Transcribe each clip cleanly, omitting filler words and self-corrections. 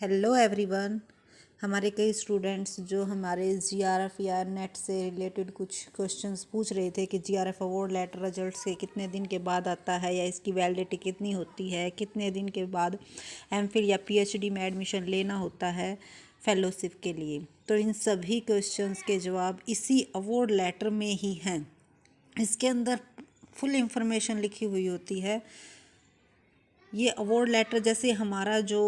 Hello everyone. हमारे कई students जो हमारे जीआरएफ या नेट से रिलेटेड कुछ क्वेश्चंस पूछ रहे थे कि जीआरएफ अवार्ड लेटर रिजल्ट से कितने दिन के बाद आता है या इसकी वैलिडिटी कितनी होती है, कितने दिन के बाद एमफिल या पीएचडी में एडमिशन लेना होता है फेलोशिप के लिए। तो इन सभी क्वेश्चंस के जवाब इसी अवार्ड लेटर में ही हैं। इसके अंदर फुल इंफॉर्मेशन लिखी हुई होती है। ये अवार्ड लेटर जैसे हमारा जो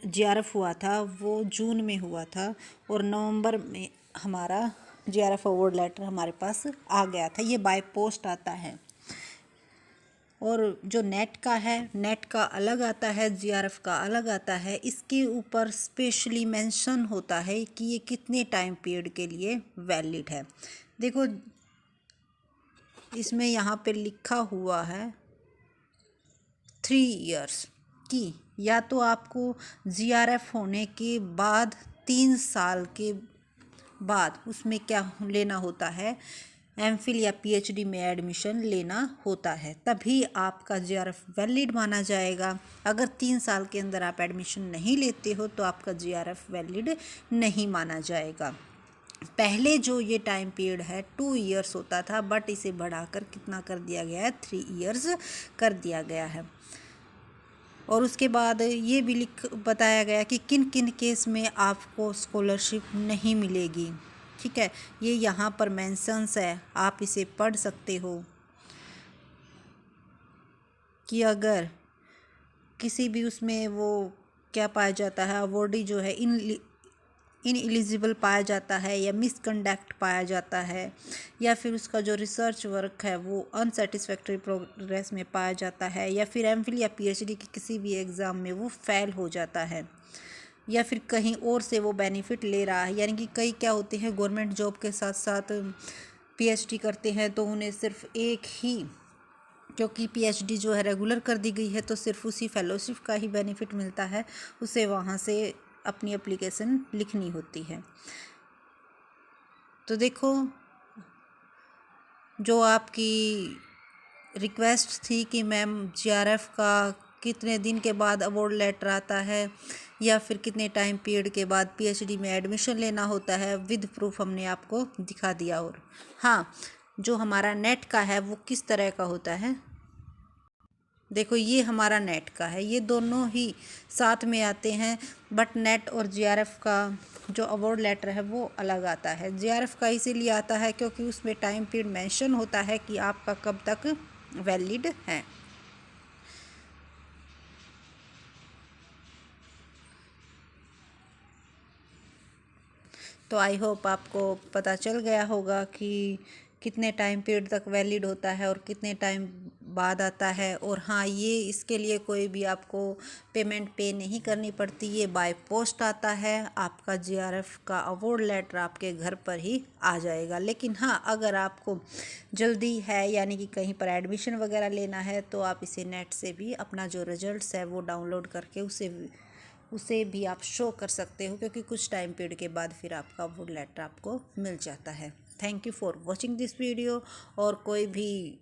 जीआरएफ हुआ था वो जून में हुआ था और नवंबर में हमारा जीआरएफ अवार्ड लेटर हमारे पास आ गया था। ये बाय पोस्ट आता है। और जो नेट का है, नेट का अलग आता है, जीआरएफ का अलग आता है। इसके ऊपर स्पेशली मेंशन होता है कि ये कितने टाइम पीरियड के लिए वैलिड है। देखो इसमें यहाँ पे लिखा हुआ है 3 इयर्स की, या तो आपको जीआरएफ होने के बाद 3 साल के बाद उसमें क्या लेना होता है, एमफिल या पीएचडी में एडमिशन लेना होता है, तभी आपका जीआरएफ वैलिड माना जाएगा। अगर 3 साल के अंदर आप एडमिशन नहीं लेते हो तो आपका जीआरएफ वैलिड नहीं माना जाएगा। पहले जो ये टाइम पीरियड है 2 इयर्स होता था, बट इसे बढ़ाकर कितना कर दिया गया है, 3 इयर्स कर दिया गया है। और उसके बाद ये भी बताया गया कि किन किन केस में आपको स्कॉलरशिप नहीं मिलेगी। ठीक है, ये यहाँ पर मेंशंस है, आप इसे पढ़ सकते हो कि अगर किसी भी उसमें वो क्या पाया जाता है, अवॉर्डी जो है इनएलिजिबल पाया जाता है या मिसकंडक्ट पाया जाता है, या फिर उसका जो रिसर्च वर्क है वो अनसेटिस्फैक्ट्री प्रोग्रेस में पाया जाता है, या फिर एमफिल या पीएचडी की किसी भी एग्ज़ाम में वो फेल हो जाता है, या फिर कहीं और से वो बेनिफिट ले रहा है। यानी कि कई क्या होते हैं, गवर्नमेंट जॉब के साथ साथ पीएचडी करते हैं तो उन्हें सिर्फ एक ही, क्योंकि पीएचडी जो है रेगुलर कर दी गई है तो सिर्फ उसी फेलोशिप का ही बेनिफिट मिलता है, उसे वहाँ से अपनी एप्लीकेशन लिखनी होती है। तो देखो जो आपकी रिक्वेस्ट थी कि मैम जीआरएफ का कितने दिन के बाद अवार्ड लेटर आता है या फिर कितने टाइम पीरियड के बाद पीएचडी में एडमिशन लेना होता है, विद प्रूफ हमने आपको दिखा दिया। और हाँ, जो हमारा नेट का है वो किस तरह का होता है, देखो ये हमारा नेट का है, ये दोनों ही साथ में आते हैं, बट नेट और जीआरएफ का जो अवार्ड लेटर है वो अलग आता है। जीआरएफ का इसीलिए आता है क्योंकि उसमें टाइम पीरियड मेंशन होता है कि आपका कब तक वैलिड है। तो आई होप आपको पता चल गया होगा कि कितने टाइम पीरियड तक वैलिड होता है और कितने टाइम बाद आता है। और हाँ, ये इसके लिए कोई भी आपको पेमेंट पे नहीं करनी पड़ती, ये बाय पोस्ट आता है। आपका जीआरएफ का अवार्ड लेटर आपके घर पर ही आ जाएगा। लेकिन हाँ, अगर आपको जल्दी है यानी कि कहीं पर एडमिशन वगैरह लेना है तो आप इसे नेट से भी अपना जो रिजल्ट्स है वो डाउनलोड करके उसे भी आप शो कर सकते हो, क्योंकि कुछ टाइम पीरियड के बाद फिर आपका अवार्ड लेटर आपको मिल जाता है। Thank you for watching this video. और कोई भी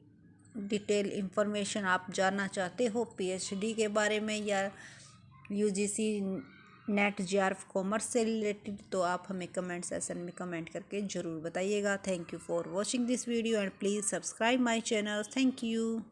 डिटेल इंफॉर्मेशन आप जानना चाहते हो पीएचडी के बारे में या यूजीसी नेट जीआरएफ कॉमर्स से रिलेटेड, तो आप हमें कमेंट सेक्शन में कमेंट करके ज़रूर बताइएगा। Thank you for watching this video and please subscribe my channel. Thank you.